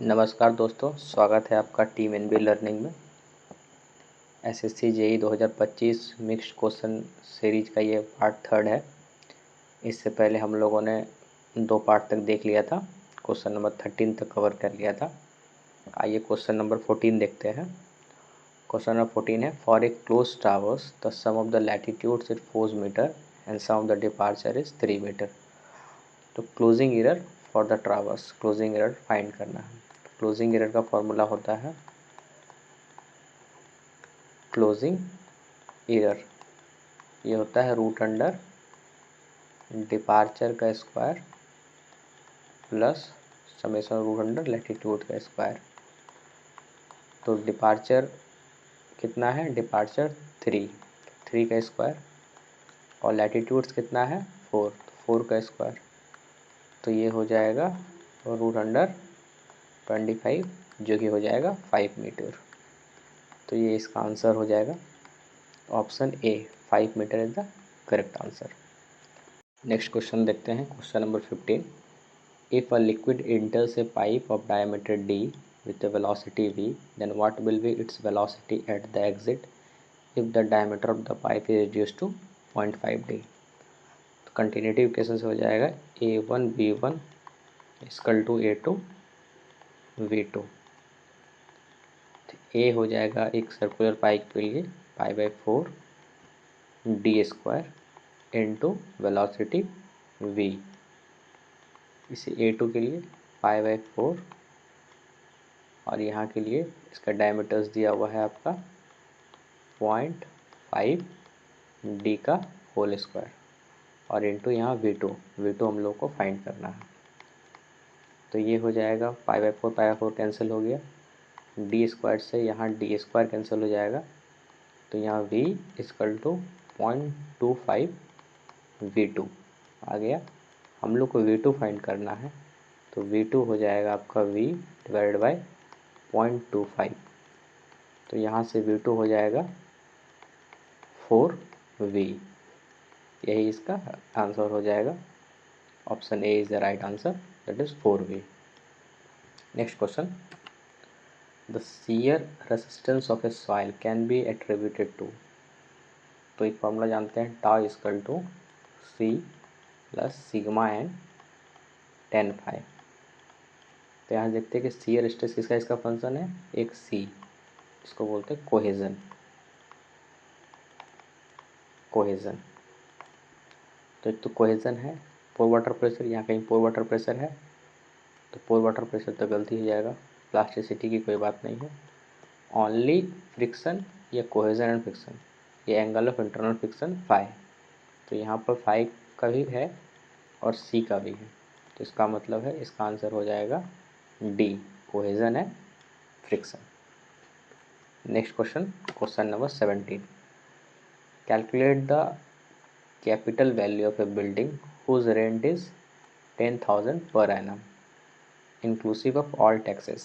नमस्कार दोस्तों, स्वागत है आपका टीम एनबी लर्निंग में। SSC JE 2025 mixed question series का ये पार्ट 3 है। इससे पहले हम लोगों ने 2 पार्ट तक देख लिया था, क्वेश्चन नंबर 13 तक कवर कर लिया था। आइए क्वेश्चन नंबर 14 देखते हैं। क्वेश्चन नंबर 14 है, for a closed traverse the sum of the latitudes is 4 metre and sum of the departure is 3 metre. तो closing error for the traverse, closing error find करना है। क्लोजिंग एरर का formula होता है closing error, ये होता है root under departure का square plus summation root under latitude का स्क्वायर। तो डिपार्चर कितना है, डिपार्चर 3 का स्क्वायर, और लैटिट्यूड्स कितना है 4 का स्क्वायर। तो ये हो जाएगा रूट अंडर 25 जो कि हो जाएगा 5 मीटर। तो ये इसका आंसर हो जाएगा option A, 5 meter is the correct answer. Next question देखते हैं, question number 15। If a liquid enters a pipe of diameter d with a velocity v, then what will be its velocity at the exit if the diameter of the pipe is reduced to 0.5 d? तो continuity equation से हो जाएगा a1 b1 equal to a2 v2। ए हो जाएगा एक circular pipe के लिए π/4 D square into velocity v। इसे A2 के लिए π/4 और यहाँ के लिए इसका डायमीटर्स दिया हुआ है आपका 0.5 डी का होल स्क्वायर और इंटू यहाँ V2 हम लोग को फाइंड करना है। तो ये हो जाएगा π/4 कैंसिल हो गया, डी स्क्वायर से यहाँ डी स्क्वायर कैंसिल हो जाएगा। तो यहाँ V इक्वल टू 0.25 V2 आ गया। हम लोग को V2 फाइंड करना है, तो V2 हो जाएगा आपका V डिवाइडेड बाई 0.25। तो यहाँ से V2 हो जाएगा 4V। यही इसका आंसर हो जाएगा। Option A is the right answer, that is 4V। Next question, the shear resistance of a soil can be attributed to. तो एक फॉर्मूला जानते हैं, tau equal to C plus sigma n tan phi. तो यहाँ देखते हैं कि shear stress किसका इसका फंक्शन है, एक C, इसको बोलते हैं कोहेजन। तो एक तो कोहेजन है, पोर वाटर प्रेशर, यहाँ कहीं पोर वाटर प्रेशर है, तो पोर वाटर प्रेशर तो गलती हो जाएगा, प्लास्टिसिटी की कोई बात नहीं है। ओनली फ्रिक्शन या कोहेजन एंड फ्रिक्शन, ये angle of internal friction phi. तो यहाँ पर फाई का भी है और C का भी है, तो इसका मतलब है इसका आंसर हो जाएगा D, cohesion and friction. Next question, question number 17। Calculate the capital value of a building whose rent is 10,000 per annum inclusive of all taxes.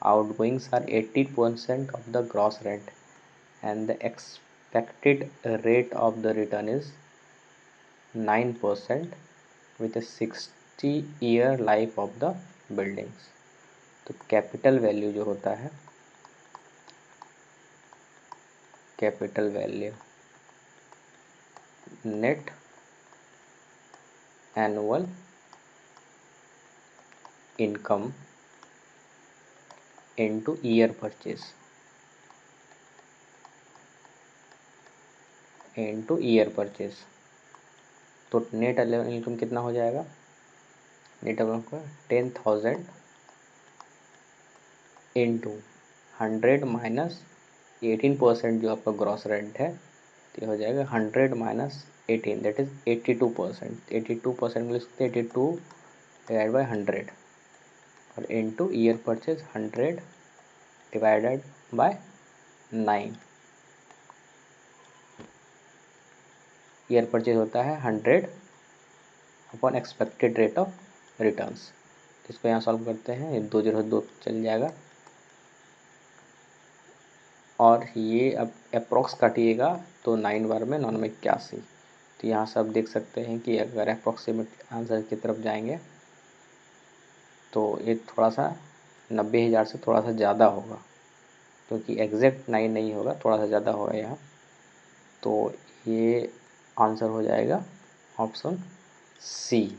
Outgoings are 80% of the gross rent and the expected rate of the return is 9% with a 60-year life of the buildings. तो capital value जो होता है, capital value net annual income into year purchase, तो net annual income कितना हो जाएगा, net annual income 10,000 into 100 minus 18% जो आपका ग्रॉस रेंट है, तो ये हो जाएगा 100 माइनस 18, दैट इज 82%। 82% मिल सकते हैं, 82 डिवाइड बाई 100 और into year purchase 100 divided by 9। Year purchase होता है 100 upon expected rate of returns. इसको यहाँ सॉल्व करते हैं, ये 2 0 2 चल जाएगा और ये अब अप्रॉक्स काटिएगा तो 9 बार में 9 में 81। तो यहाँ से आप देख सकते हैं कि अगर अप्रॉक्सीमेट आंसर की तरफ जाएंगे तो ये थोड़ा सा 90,000 से थोड़ा सा ज़्यादा होगा, क्योंकि एग्जैक्ट 9 नहीं होगा, थोड़ा सा ज़्यादा होगा यहाँ। तो ये आंसर हो जाएगा option C,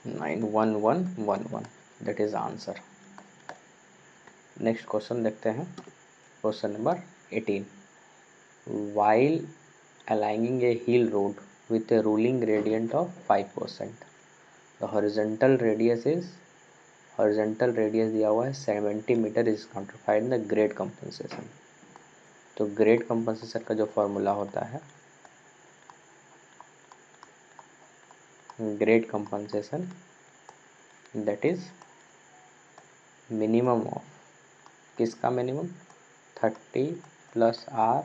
91111, that is answer. Next question देखते हैं, question number 18। While aligning a hill road with a ruling gradient of 5%, the horizontal radius दिया हुआ है 70 metre, is find the grade compensation. तो ग्रेड कंपनसेशन का जो फॉर्मूला होता है, grade compensation that is minimum of, किसका minimum, 30 plus R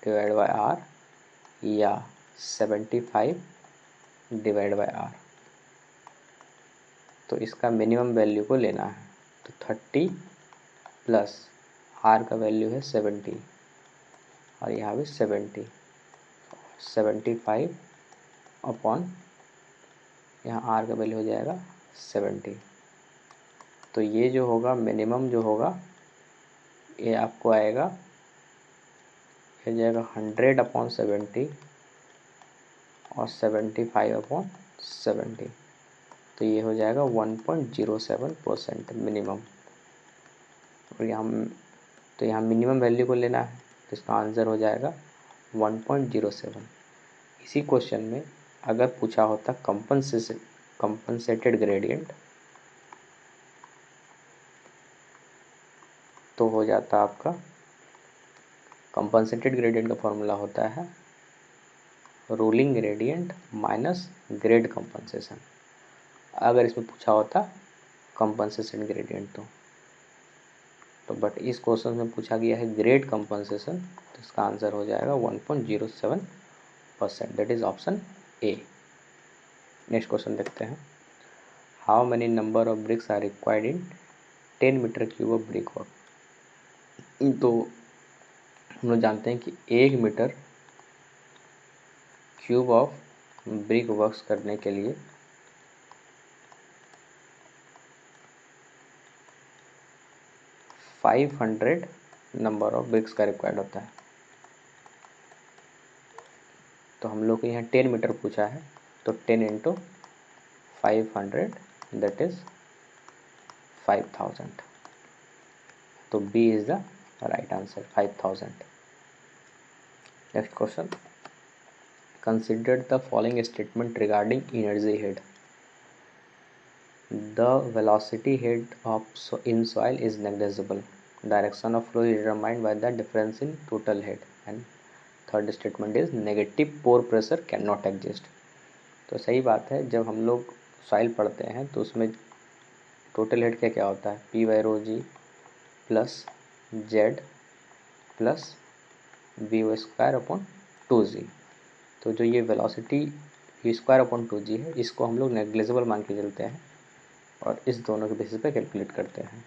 divide by R या 75 डिवाइड बाय आर। तो इसका मिनिमम वैल्यू को लेना है। तो 30 प्लस आर का वैल्यू है 70 और यहाँ भी 75 अपॉन यहाँ आर का वैल्यू हो जाएगा 70। तो ये जो होगा मिनिमम जो होगा ये आपको आएगा, ये जाएगा 100 अपॉन 70 और 75 अपॉन 70। तो ये हो जाएगा 1.07% मिनिमम। और यहाँ मिनिमम वैल्यू को लेना है, तो इसका आंसर हो जाएगा 1.07। इसी क्वेश्चन में अगर पूछा होता कंपनसेटेड ग्रेडियंट, तो हो जाता आपका, कंपनसेटेड ग्रेडियंट का फॉर्मूला होता है ruling gradient minus grade compensation. अगर इसमें पूछा होता कंपनसेशन ग्रेडियंट तो बट इस क्वेश्चन में पूछा गया है ग्रेड कंपनसेशन, तो इसका आंसर हो जाएगा 1.07%, that is option A. Next question देखते हैं, how many number of bricks are required in 10 metre cube of brick work. तो हम लोग जानते हैं कि 1 metre cube of brick works करने के लिए 500 नंबर ऑफ ब्रिक्स का रिक्वायर्ड होता है। तो हम लोग को यहाँ 10 मीटर पूछा है, तो 10 इंटू 500 दैट इज 5000। तो B is the right answer, 5000। Next question, consider the following statement regarding energy head. The velocity head of in soil is negligible, direction of flow is determined by the difference in total head, and third statement is negative pore pressure can not exist. तो सही बात है, जब हम लोग soil पढ़ते हैं तो उसमें टोटल हेड क्या क्या होता है, P by rho g plus z plus v o square upon 2g। तो जो ये velocity we square upon 2g है, इसको हम लोग नेग्लिजिबल मान के चलते हैं और इस दोनों के बेसिस पे कैलकुलेट करते हैं।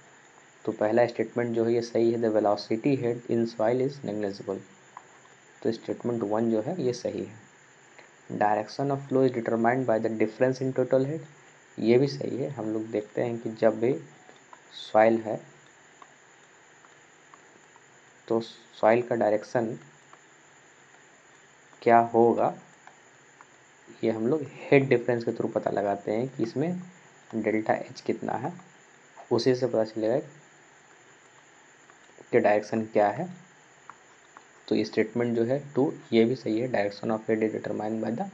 तो पहला स्टेटमेंट जो है ये सही है, the velocity head in soil is negligible. तो स्टेटमेंट 1 जो है ये सही है। Direction of flow is determined by the difference in total head, ये भी सही है। हम लोग देखते हैं कि जब भी सॉइल है तो सॉइल का डायरेक्शन क्या होगा, ये हम लोग हेड डिफरेंस के थ्रू पता लगाते हैं कि इसमें डेल्टा एच कितना है, उसी से पता चलेगा कि डायरेक्शन क्या है। तो ये स्टेटमेंट जो है 2 ये भी सही है, direction of head is determined by the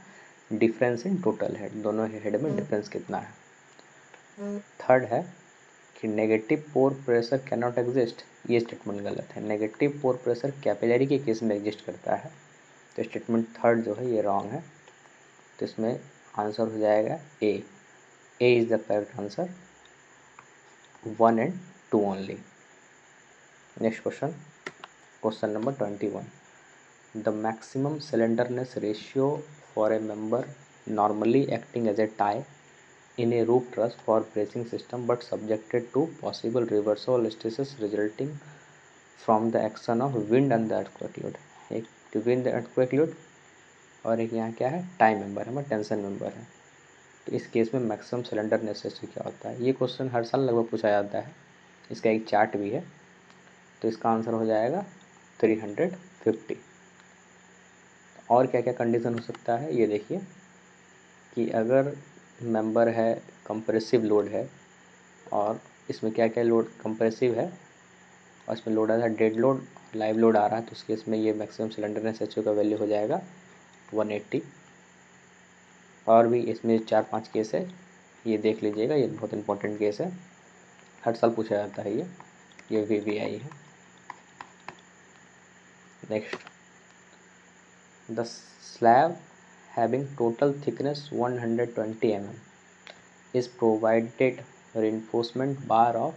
difference in total head, दोनों हेड में डिफरेंस कितना है। थर्ड है कि negative pore pressure can not exist, ये स्टेटमेंट गलत है। नेगेटिव पोर प्रेशर कैपिलरी के केस में एग्जिस्ट करता है, तो स्टेटमेंट थर्ड जो है ये रॉन्ग है। तो इसमें आंसर हो जाएगा A is the correct answer, 1 and 2 only. Next question, question number 21, the maximum slenderness ratio for a member normally acting as a tie in a roof truss for bracing system but subjected to possible reversal stresses resulting from the action of wind and the earthquake load। एक wind earthquake load और एक यहाँ क्या है, tie member है, tension member है। तो इस केस में मैक्सिमम सिलेंडर नेसेसिटी क्या होता है? ये क्वेश्चन हर साल लगभग पूछा जाता है, इसका एक चार्ट भी है। तो इसका आंसर हो जाएगा 350। और क्या क्या कंडीशन हो सकता है ये देखिए कि अगर मेंबर है, कंप्रेसिव लोड है, और इसमें क्या क्या लोड कंप्रेसिव है और इसमें लोड आ रहा है डेड लोड, लाइव लोड आ रहा है, तो उस केस में ये मैक्सिमम सिलेंडर नेसेसिटी का वैल्यू हो जाएगा 180। और भी इसमें 4-5 केस है, ये देख लीजिएगा, ये बहुत इंपॉर्टेंट केस है, हर साल पूछा जाता है ये VVI है। Next, the slab having total thickness 120 mm is provided reinforcement bar of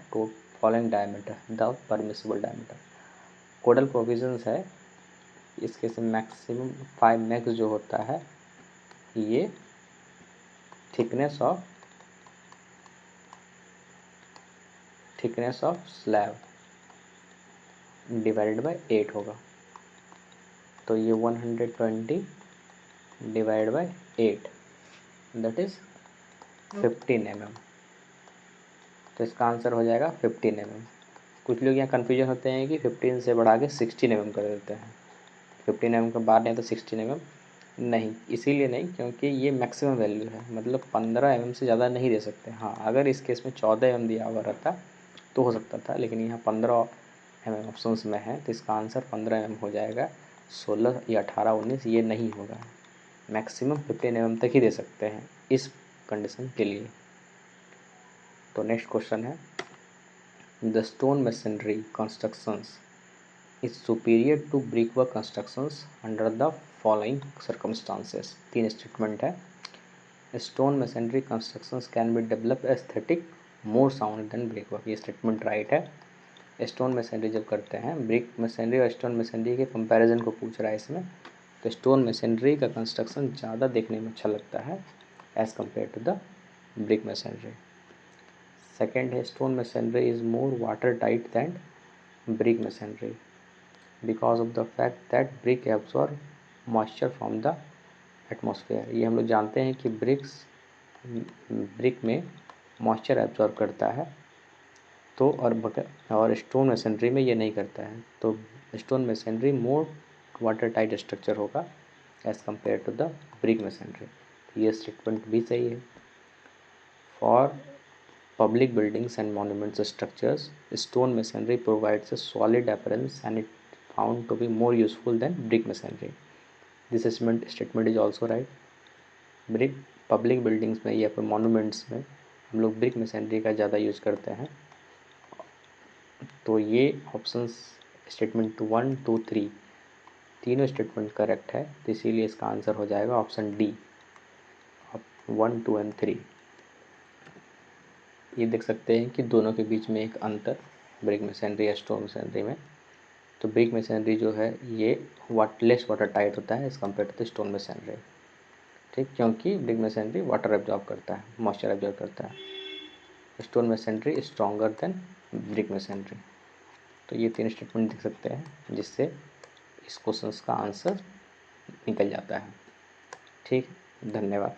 following diameter, the permissible diameter। Codal provisions है, इसके से मैक्सिमम 5 मैक्स जो होता है ये thickness of slab divided by 8 होगा। तो ये 120 divide by 8 that is 15 mm। तो इसका आंसर हो जाएगा 15 mm। कुछ लोग यहाँ कन्फ्यूजन होते हैं कि 15 से बढ़ा के 16 mm कर देते हैं, 15 mm के बाद नहीं तो 16 mm नहीं, इसीलिए नहीं क्योंकि ये मैक्सिमम वैल्यू है, मतलब 15 mm से ज़्यादा नहीं दे सकते। हाँ, अगर इस केस में 14 mm दिया हुआ रहता तो हो सकता था, लेकिन यहाँ 15 mm ऑप्शंस में है, तो इसका आंसर 15 mm हो जाएगा। 16 या 18, 19 ये नहीं होगा, मैक्सिमम 15 mm तक ही दे सकते हैं इस कंडीशन के लिए। तो नेक्स्ट क्वेश्चन है, the stone masonry constructions is superior to brickwork constructions under the following circumstances। 3 statement है। Stone masonry constructions can be develop aesthetic more sound than brickwork, ये स्टेटमेंट राइट है। स्टोन मशीनरी जब करते हैं, brick masonry और stone masonry के comparison को पूछ रहा है इसमें, तो स्टोन मशीनरी का कंस्ट्रक्शन ज़्यादा देखने में अच्छा लगता है as compare to the brick masonry. Second है, stone masonry is more water tight than brick masonry because of the fact that brick absorb moisture from the atmosphere। ये हम लोग जानते हैं कि ब्रिक में मॉइस्चर एब्जॉर्ब करता है, तो और स्टोन मशीनरी में ये नहीं करता है, तो stone masonry more water tight structure होगा as compare to the brick masonry. ये स्टेटमेंट भी सही है। For public buildings and monuments structures, stone masonry provides a solid appearance and it found to be more useful than brick masonry। This statement is also right। brick public buildings में या फिर monuments में हम लोग brick masonry का ज़्यादा use करते हैं, तो ये ऑप्शंस स्टेटमेंट 1, 2, 3 तीनों स्टेटमेंट करेक्ट है, तो इसीलिए इसका आंसर हो जाएगा ऑप्शन डी, 1, 2 एंड 3। ये देख सकते हैं कि दोनों के बीच में एक अंतर ब्रिक मशीनरी या स्टोन मशीनरी में, तो ब्रिक मशीनरी जो है ये लेस वाटर टाइट होता है as compare to the stone masonry, ठीक, क्योंकि ब्रिक मशीनरी वाटर एब्जॉर्ब करता है, मॉइस्चर एब्जॉर्ब करता है। Stone machinery stronger than brick machinery. तो ये 3 स्टेटमेंट देख सकते हैं जिससे इस क्वेश्चन का आंसर निकल जाता है। ठीक, धन्यवाद।